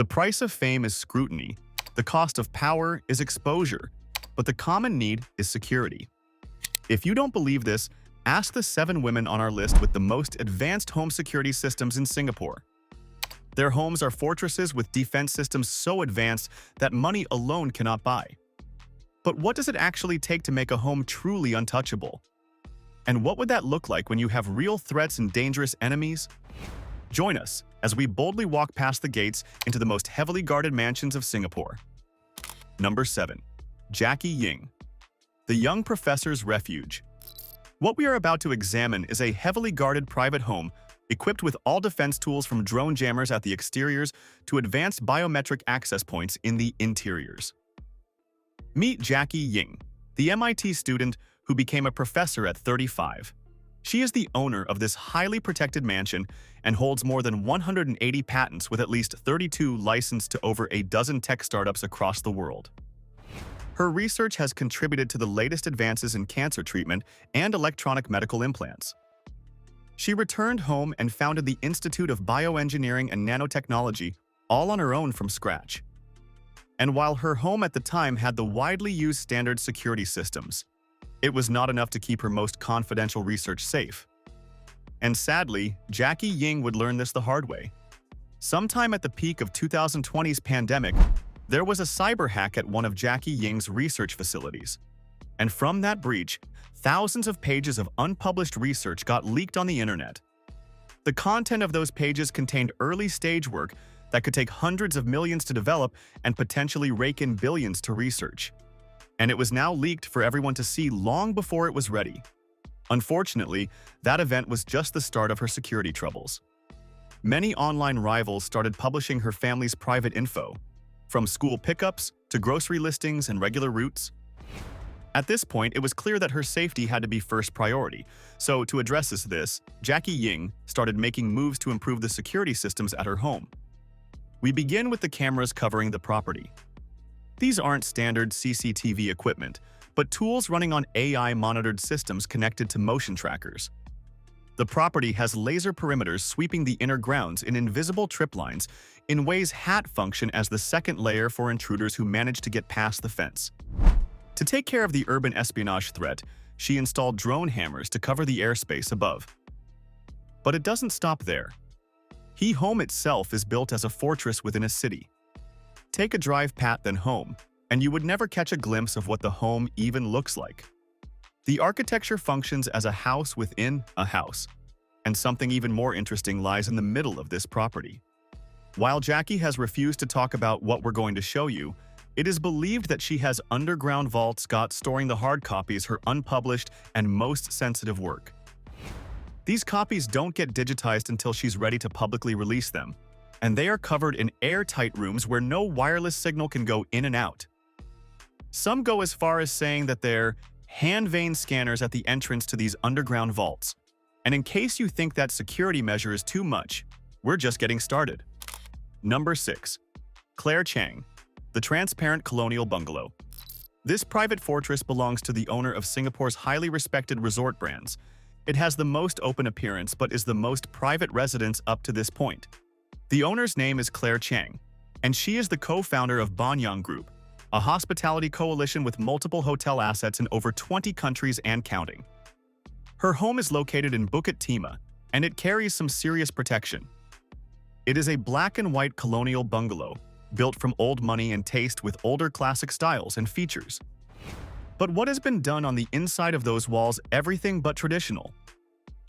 The price of fame is scrutiny, the cost of power is exposure, but the common need is security. If you don't believe this, ask the 7 women on our list with the most advanced home security systems in Singapore. Their homes are fortresses with defense systems so advanced that money alone cannot buy. But what does it actually take to make a home truly untouchable? And what would that look like when you have real threats and dangerous enemies? Join us as we boldly walk past the gates into the most heavily guarded mansions of Singapore. Number 7. Jackie Ying, the young professor's refuge. What we are about to examine is a heavily guarded private home equipped with all defense tools from drone jammers at the exteriors to advanced biometric access points in the interiors. Meet Jackie Ying, the MIT student who became a professor at 35. She is the owner of this highly protected mansion and holds more than 180 patents with at least 32 licensed to over a dozen tech startups across the world. Her research has contributed to the latest advances in cancer treatment and electronic medical implants. She returned home and founded the Institute of Bioengineering and Nanotechnology, all on her own from scratch. And while her home at the time had the widely used standard security systems, it was not enough to keep her most confidential research safe. And sadly, Jackie Ying would learn this the hard way. Sometime at the peak of 2020's pandemic, there was a cyber hack at one of Jackie Ying's research facilities. And from that breach, thousands of pages of unpublished research got leaked on the internet. The content of those pages contained early-stage work that could take hundreds of millions to develop and potentially rake in billions to research. And it was now leaked for everyone to see long before it was ready. Unfortunately, that event was just the start of her security troubles. Many online rivals started publishing her family's private info, from school pickups to grocery listings and regular routes. At this point, it was clear that her safety had to be first priority. So to address this, Jackie Ying started making moves to improve the security systems at her home. We begin with the cameras covering the property. These aren't standard CCTV equipment, but tools running on AI-monitored systems connected to motion trackers. The property has laser perimeters sweeping the inner grounds in invisible trip lines in ways HAT function as the second layer for intruders who manage to get past the fence. To take care of the urban espionage threat, she installed drone hammers to cover the airspace above. But it doesn't stop there. Her home itself is built as a fortress within a city. Take a drive past then home, and you would never catch a glimpse of what the home even looks like. The architecture functions as a house within a house, and something even more interesting lies in the middle of this property. While Jackie has refused to talk about what we're going to show you, it is believed that she has underground vaults storing the hard copies, her unpublished and most sensitive work. These copies don't get digitized until she's ready to publicly release them, and they are covered in airtight rooms where no wireless signal can go in and out. Some go as far as saying that they're hand vein scanners at the entrance to these underground vaults. And in case you think that security measure is too much, we're just getting started. Number 6. Chang, the transparent colonial bungalow. This private fortress belongs to the owner of Singapore's highly respected resort brands. It has the most open appearance but is the most private residence up to this point. The owner's name is Chang, and she is the co-founder of Billionaire Group, a hospitality coalition with multiple hotel assets in over 20 countries and counting. Her home is located in Bukit Timah, and it carries some serious protection. It is a black and white colonial bungalow, built from old money and taste with older classic styles and features. But what has been done on the inside of those walls everything but traditional?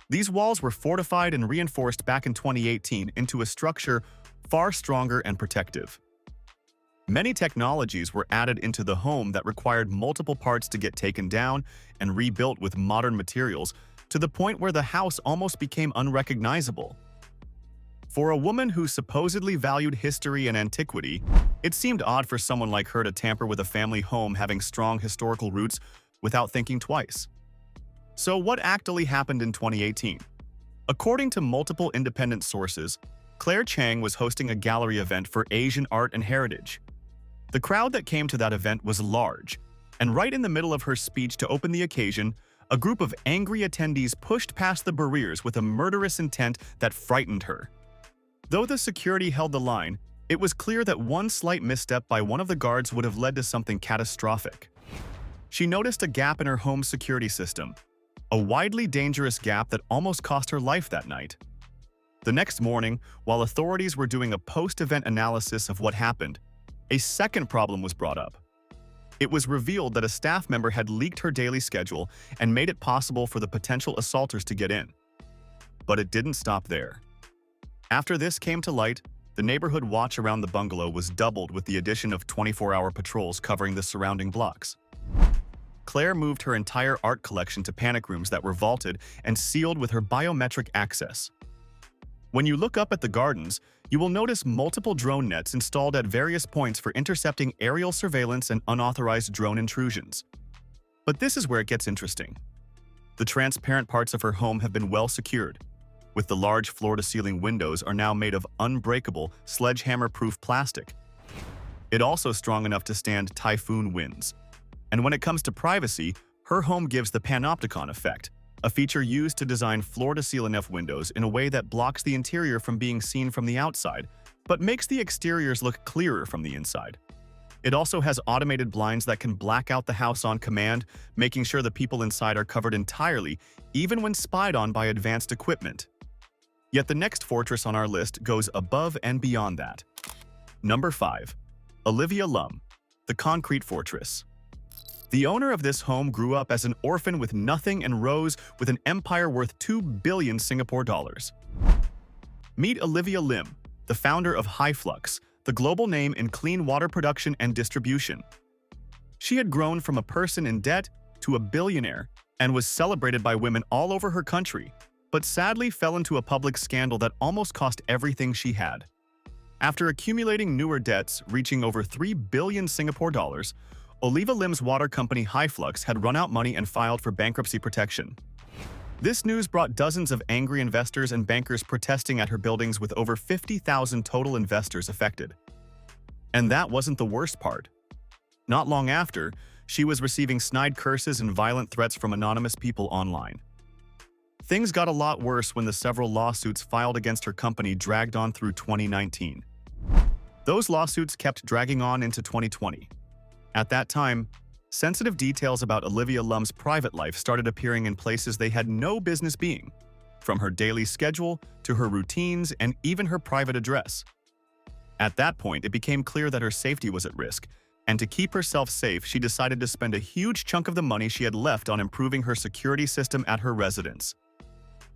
These walls were fortified and reinforced back in 2018 into a structure far stronger and protective. Many technologies were added into the home that required multiple parts to get taken down and rebuilt with modern materials to the point where the house almost became unrecognizable. For a woman who supposedly valued history and antiquity, it seemed odd for someone like her to tamper with a family home having strong historical roots without thinking twice. So what actually happened in 2018? According to multiple independent sources, Chang was hosting a gallery event for Asian art and heritage. The crowd that came to that event was large, and right in the middle of her speech to open the occasion, a group of angry attendees pushed past the barriers with a murderous intent that frightened her. Though the security held the line, It was clear that one slight misstep by one of the guards would have led to something catastrophic. She noticed a gap in her home's security system, a widely dangerous gap that almost cost her life that night. The next morning, while authorities were doing a post-event analysis of what happened, a second problem was brought up. It was revealed that a staff member had leaked her daily schedule and made it possible for the potential assaulters to get in. But it didn't stop there. After this came to light, the neighborhood watch around the bungalow was doubled with the addition of 24-hour patrols covering the surrounding blocks. Claire moved her entire art collection to panic rooms that were vaulted and sealed with her biometric access. When you look up at the gardens, you will notice multiple drone nets installed at various points for intercepting aerial surveillance and unauthorized drone intrusions. But this is where it gets interesting. The transparent parts of her home have been well secured, with the large floor-to-ceiling windows are now made of unbreakable, sledgehammer-proof plastic. It also strong enough to stand typhoon winds. And when it comes to privacy, her home gives the panopticon effect, a feature used to design floor-to-ceiling enough windows in a way that blocks the interior from being seen from the outside, but makes the exteriors look clearer from the inside. It also has automated blinds that can black out the house on command, making sure the people inside are covered entirely, even when spied on by advanced equipment. Yet the next fortress on our list goes above and beyond that. Number 5. Olivia Lum, the Concrete Fortress. The owner of this home grew up as an orphan with nothing and rose with an empire worth 2 billion Singapore dollars. Meet Olivia Lum, the founder of HyFlux, the global name in clean water production and distribution. She had grown from a person in debt to a billionaire and was celebrated by women all over her country, but sadly fell into a public scandal that almost cost everything she had. After accumulating newer debts reaching over 3 billion Singapore dollars, Olivia Lum's water company HyFlux had run out money and filed for bankruptcy protection. This news brought dozens of angry investors and bankers protesting at her buildings, with over 50,000 total investors affected. And that wasn't the worst part. Not long after, she was receiving snide curses and violent threats from anonymous people online. Things got a lot worse when the several lawsuits filed against her company dragged on through 2019. Those lawsuits kept dragging on into 2020. At that time, sensitive details about Olivia Lum's private life started appearing in places they had no business being, from her daily schedule to her routines and even her private address. At that point, it became clear that her safety was at risk, and to keep herself safe, she decided to spend a huge chunk of the money she had left on improving her security system at her residence.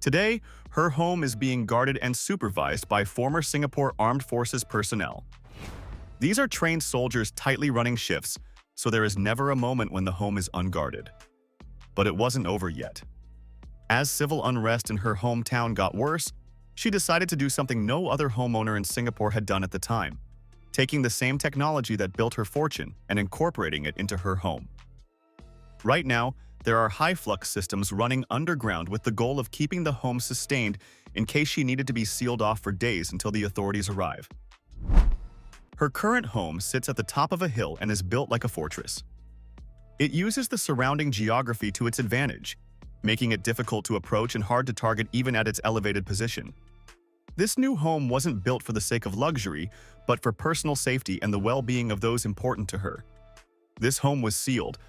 Today, her home is being guarded and supervised by former Singapore Armed Forces personnel. These are trained soldiers tightly running shifts, so there is never a moment when the home is unguarded. But it wasn't over yet. As civil unrest in her hometown got worse, she decided to do something no other homeowner in Singapore had done at the time, taking the same technology that built her fortune and incorporating it into her home. Right now, there are HyFlux systems running underground with the goal of keeping the home sustained in case she needed to be sealed off for days until the authorities arrive. Her current home sits at the top of a hill and is built like a fortress. It uses the surrounding geography to its advantage, making it difficult to approach and hard to target even at its elevated position. This new home wasn't built for the sake of luxury, but for personal safety and the well-being of those important to her. This home was sealed.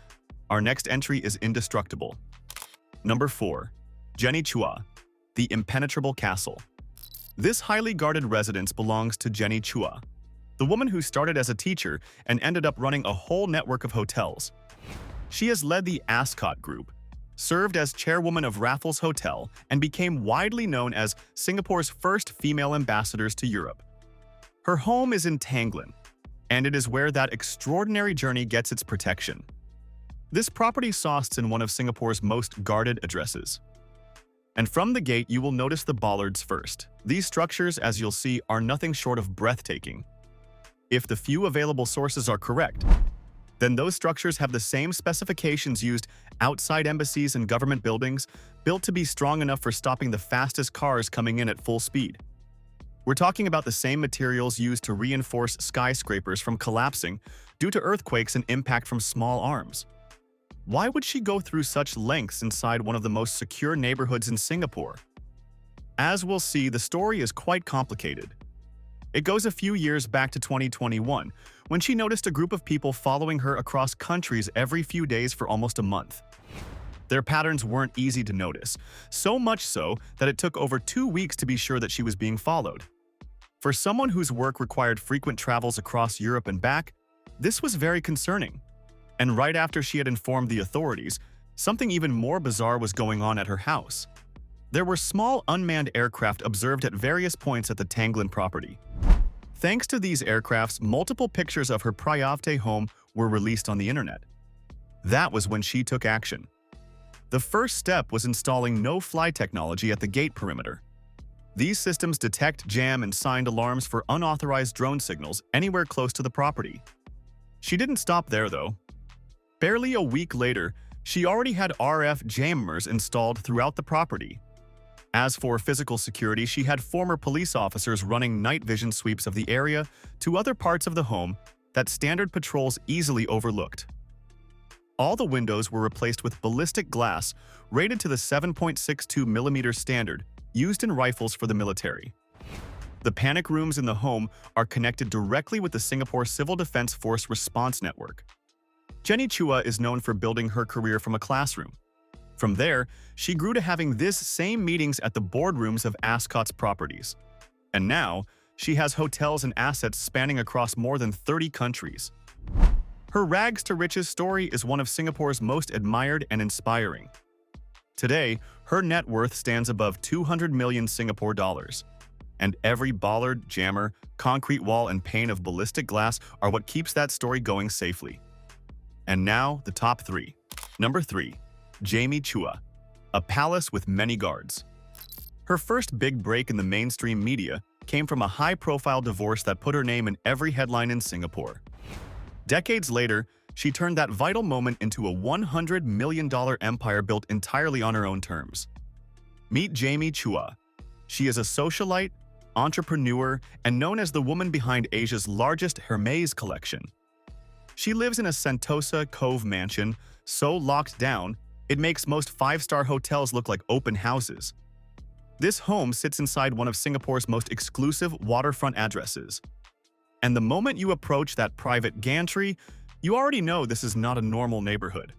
Our next entry is indestructible. Number 4. Jennie Chua, the Impenetrable Castle. This highly guarded residence belongs to Jennie Chua, the woman who started as a teacher and ended up running a whole network of hotels. She has led the Ascot Group, served as chairwoman of Raffles Hotel, and became widely known as Singapore's first female ambassadors to Europe. Her home is in Tanglin, and it is where that extraordinary journey gets its protection. This property sosts in one of Singapore's most guarded addresses. And from the gate, you will notice the bollards first. These structures, as you'll see, are nothing short of breathtaking. If the few available sources are correct, then those structures have the same specifications used outside embassies and government buildings, built to be strong enough for stopping the fastest cars coming in at full speed. We're talking about the same materials used to reinforce skyscrapers from collapsing due to earthquakes and impact from small arms. Why would she go through such lengths inside one of the most secure neighborhoods in Singapore? As we'll see, the story is quite complicated. It goes a few years back to 2021, when she noticed a group of people following her across countries every few days for almost a month. Their patterns weren't easy to notice, so much so that it took over 2 weeks to be sure that she was being followed. For someone whose work required frequent travels across Europe and back, this was very concerning. And right after she had informed the authorities, something even more bizarre was going on at her house. There were small unmanned aircraft observed at various points at the Tanglin property. Thanks to these aircrafts, multiple pictures of her private home were released on the internet. That was when she took action. The first step was installing no-fly technology at the gate perimeter. These systems detect, jam, and sound alarms for unauthorized drone signals anywhere close to the property. She didn't stop there, though. Barely a week later, she already had RF jammers installed throughout the property. As for physical security, she had former police officers running night vision sweeps of the area to other parts of the home that standard patrols easily overlooked. All the windows were replaced with ballistic glass rated to the 7.62mm standard used in rifles for the military. The panic rooms in the home are connected directly with the Singapore Civil Defense Force Response Network. Jennie Chua is known for building her career from a classroom. From there, she grew to having this same meetings at the boardrooms of Ascot's properties. And now, she has hotels and assets spanning across more than 30 countries. Her rags-to-riches story is one of Singapore's most admired and inspiring. Today, her net worth stands above 200 million Singapore dollars. And every bollard, jammer, concrete wall, and pane of ballistic glass are what keeps that story going safely. And now, the top 3. Number 3. Jamie Chua, a palace with many guards. Her first big break in the mainstream media came from a high-profile divorce that put her name in every headline in Singapore. Decades later, she turned that vital moment into a $100 million empire built entirely on her own terms. Meet Jamie Chua. She is a socialite, entrepreneur, and known as the woman behind Asia's largest Hermès collection. She lives in a Sentosa Cove mansion so locked down, it makes most five-star hotels look like open houses. This home sits inside one of Singapore's most exclusive waterfront addresses. And the moment you approach that private gantry, you already know this is not a normal neighborhood.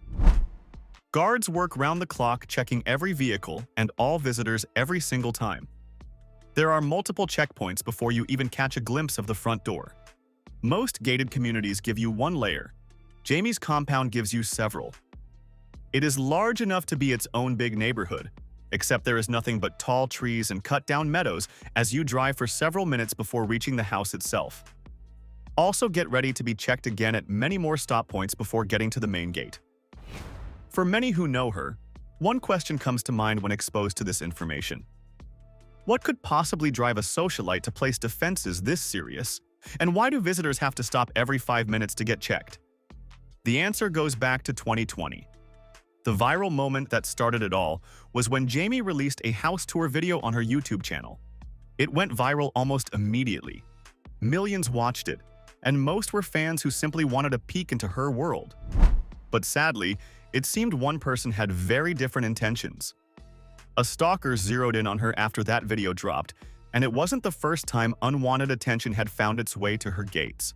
Guards work round the clock checking every vehicle and all visitors every single time. There are multiple checkpoints before you even catch a glimpse of the front door. Most gated communities give you one layer. Jamie's compound gives you several. It is large enough to be its own big neighborhood, except there is nothing but tall trees and cut-down meadows as you drive for several minutes before reaching the house itself. Also get ready to be checked again at many more stop points before getting to the main gate. For many who know her, one question comes to mind when exposed to this information. What could possibly drive a socialite to place defenses this serious, and why do visitors have to stop every 5 minutes to get checked? The answer goes back to 2020. The viral moment that started it all was when Jamie released a house tour video on her YouTube channel. It went viral almost immediately. Millions watched it, and most were fans who simply wanted a peek into her world. But sadly, it seemed one person had very different intentions. A stalker zeroed in on her after that video dropped, and it wasn't the first time unwanted attention had found its way to her gates.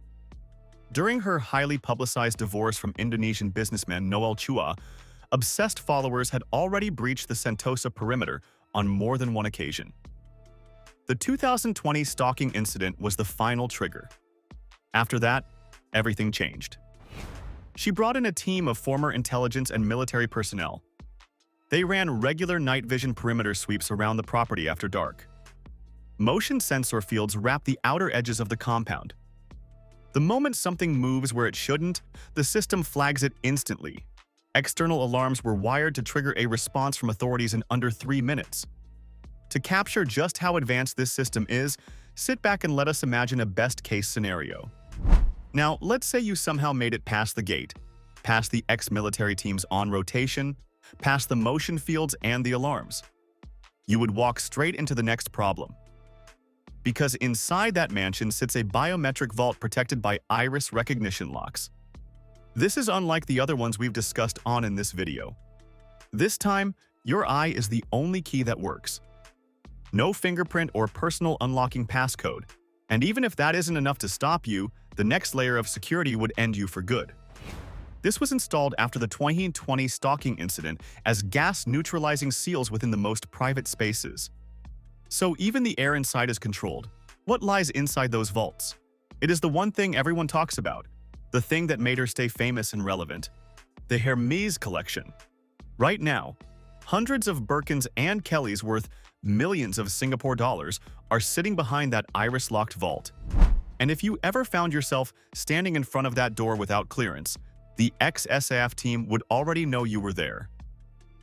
During her highly publicized divorce from Indonesian businessman Noel Chua, obsessed followers had already breached the Sentosa perimeter on more than one occasion. The 2020 stalking incident was the final trigger. After that, everything changed. She brought in a team of former intelligence and military personnel. They ran regular night vision perimeter sweeps around the property after dark. Motion sensor fields wrap the outer edges of the compound. The moment something moves where it shouldn't, the system flags it instantly. External alarms were wired to trigger a response from authorities in under 3 minutes. To capture just how advanced this system is, sit back and let us imagine a best-case scenario. Now, let's say you somehow made it past the gate, past the ex-military teams on rotation, past the motion fields and the alarms. You would walk straight into the next problem. Because inside that mansion sits a biometric vault protected by iris recognition locks. This is unlike the other ones we've discussed on in this video. This time, your eye is the only key that works. No fingerprint or personal unlocking passcode, And even if that isn't enough to stop you, the next layer of security would end you for good. This was installed after the 2020 stalking incident as gas-neutralizing seals within the most private spaces. So even the air inside is controlled. What lies inside those vaults? It is the one thing everyone talks about, the thing that made her stay famous and relevant. The Hermès collection. Right now, hundreds of Birkins and Kellys worth millions of Singapore dollars are sitting behind that iris-locked vault. And if you ever found yourself standing in front of that door without clearance, the ex-SAF team would already know you were there.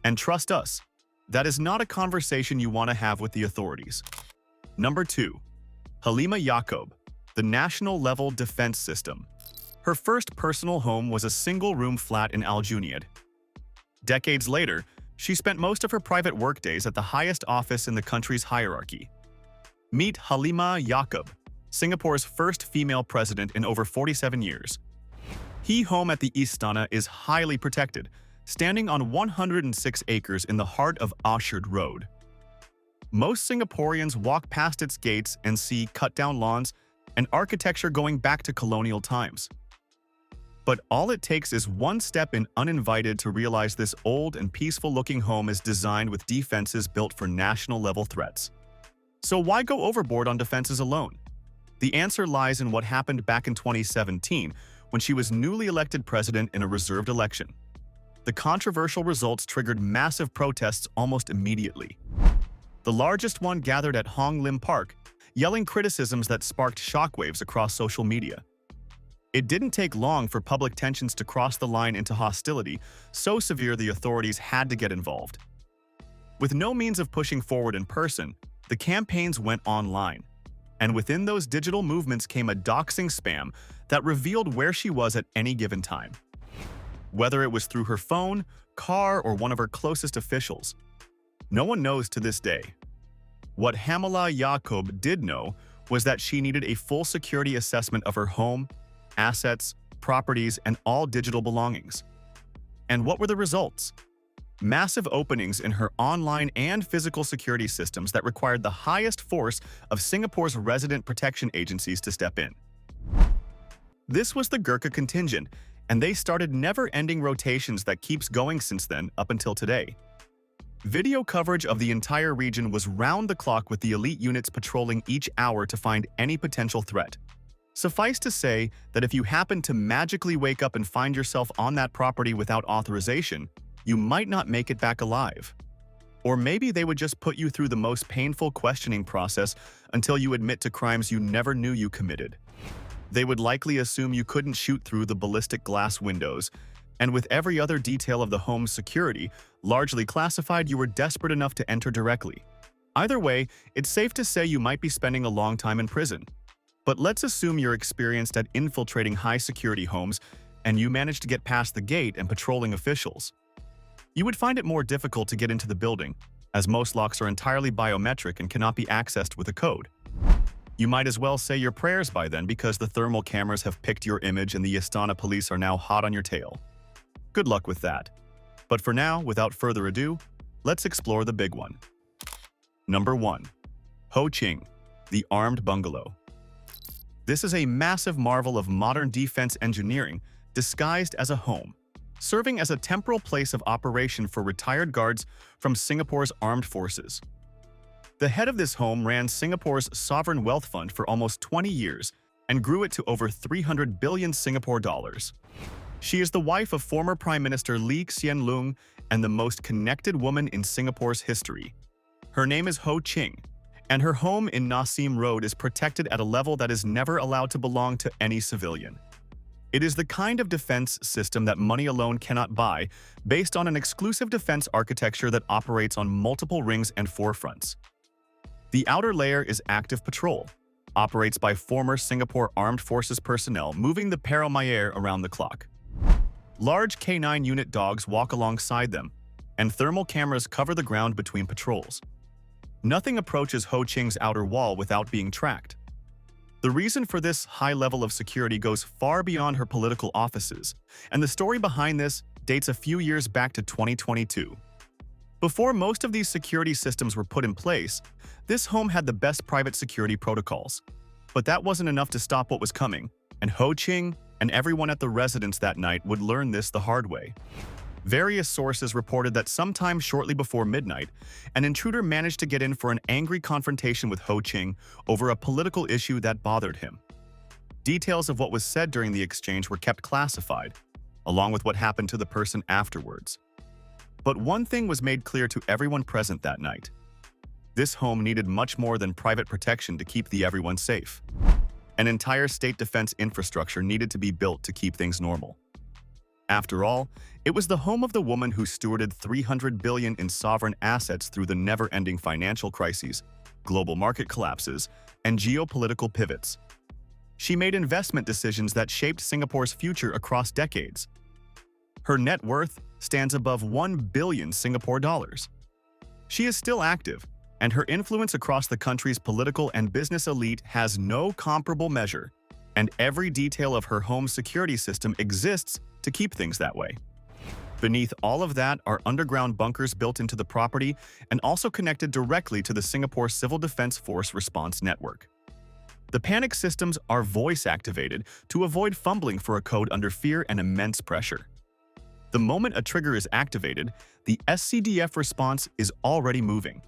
And trust us, that is not a conversation you want to have with the authorities. Number 2. Halimah Yacob, the National Level Defense System. Her first personal home was a single-room flat in Al Junaid. Decades later, she spent most of her private workdays at the highest office in the country's hierarchy. Meet Halimah Yacob, Singapore's first female president in over 47 years. Her home at the Istana is highly protected, standing on 106 acres in the heart of Orchard Road. Most Singaporeans walk past its gates and see cut-down lawns and architecture going back to colonial times. But all it takes is one step in uninvited to realize this old and peaceful-looking home is designed with defenses built for national-level threats. So why go overboard on defenses alone? The answer lies in what happened back in 2017 when she was newly elected president in a reserved election. The controversial results triggered massive protests almost immediately. The largest one gathered at Hong Lim Park, yelling criticisms that sparked shockwaves across social media. It didn't take long for public tensions to cross the line into hostility, so severe the authorities had to get involved. With no means of pushing forward in person, the campaigns went online. And within those digital movements came a doxing spam that revealed where she was at any given time. Whether it was through her phone, car, or one of her closest officials, no one knows to this day. What Halimah Yacob did know was that she needed a full security assessment of her home, assets, properties, and all digital belongings. And what were the results? Massive openings in her online and physical security systems that required the highest force of Singapore's resident protection agencies to step in. This was the Gurkha contingent, and they started never-ending rotations that keeps going since then up until today. Video coverage of the entire region was round the clock with the elite units patrolling each hour to find any potential threat. Suffice to say that if you happen to magically wake up and find yourself on that property without authorization, you might not make it back alive. Or maybe they would just put you through the most painful questioning process until you admit to crimes you never knew you committed. They would likely assume you couldn't shoot through the ballistic glass windows, and with every other detail of the home's security largely classified, you were desperate enough to enter directly. Either way, it's safe to say you might be spending a long time in prison. But let's assume you're experienced at infiltrating high-security homes and you managed to get past the gate and patrolling officials. You would find it more difficult to get into the building, as most locks are entirely biometric and cannot be accessed with a code. You might as well say your prayers by then because the thermal cameras have picked your image and the Istana police are now hot on your tail. Good luck with that. But for now, without further ado, let's explore the big one. Number 1. Ho Ching, the armed bungalow. This is a massive marvel of modern defense engineering disguised as a home, serving as a temporal place of operation for retired guards from Singapore's armed forces. The head of this home ran Singapore's sovereign wealth fund for almost 20 years and grew it to over 300 billion Singapore dollars. She is the wife of former Prime Minister Lee Hsien Loong and the most connected woman in Singapore's history. Her name is Ho Ching, and her home in Nassim Road is protected at a level that is never allowed to belong to any civilian. It is the kind of defense system that money alone cannot buy, based on an exclusive defense architecture that operates on multiple rings and forefronts. The outer layer is active patrol, operates by former Singapore Armed Forces personnel moving the Peromaier around the clock. Large K9 unit dogs walk alongside them, and thermal cameras cover the ground between patrols. Nothing approaches Ho Ching's outer wall without being tracked. The reason for this high level of security goes far beyond her political offices, and the story behind this dates a few years back to 2022. Before most of these security systems were put in place, this home had the best private security protocols. But that wasn't enough to stop what was coming, and Ho Ching and everyone at the residence that night would learn this the hard way. Various sources reported that sometime shortly before midnight, an intruder managed to get in for an angry confrontation with Ho Ching over a political issue that bothered him. Details of what was said during the exchange were kept classified, along with what happened to the person afterwards. But one thing was made clear to everyone present that night. This home needed much more than private protection to keep everyone safe. An entire state defense infrastructure needed to be built to keep things normal. After all, it was the home of the woman who stewarded $300 billion in sovereign assets through the never-ending financial crises, global market collapses, and geopolitical pivots. She made investment decisions that shaped Singapore's future across decades. Her net worth stands above 1 billion Singapore dollars. She is still active, and her influence across the country's political and business elite has no comparable measure, and every detail of her home's security system exists to keep things that way. Beneath all of that are underground bunkers built into the property and also connected directly to the Singapore Civil Defense Force response network. The panic systems are voice-activated to avoid fumbling for a code under fear and immense pressure. The moment a trigger is activated, the SCDF response is already moving.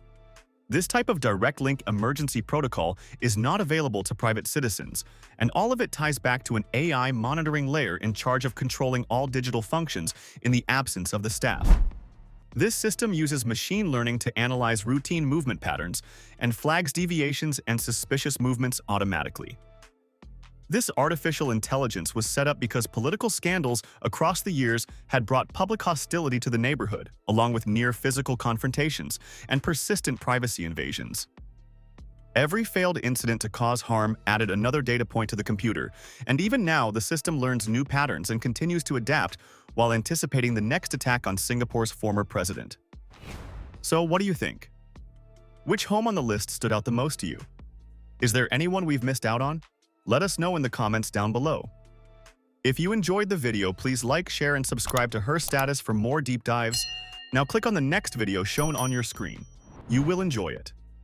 This type of direct link emergency protocol is not available to private citizens, and all of it ties back to an AI monitoring layer in charge of controlling all digital functions in the absence of the staff. This system uses machine learning to analyze routine movement patterns and flags deviations and suspicious movements automatically. This artificial intelligence was set up because political scandals across the years had brought public hostility to the neighborhood, along with near-physical confrontations and persistent privacy invasions. Every failed incident to cause harm added another data point to the computer, and even now the system learns new patterns and continues to adapt while anticipating the next attack on Singapore's former president. So what do you think? Which home on the list stood out the most to you? Is there anyone we've missed out on? Let us know in the comments down below. If you enjoyed the video, please like, share, and subscribe to Her Status for more deep dives. Now click on the next video shown on your screen. You will enjoy it.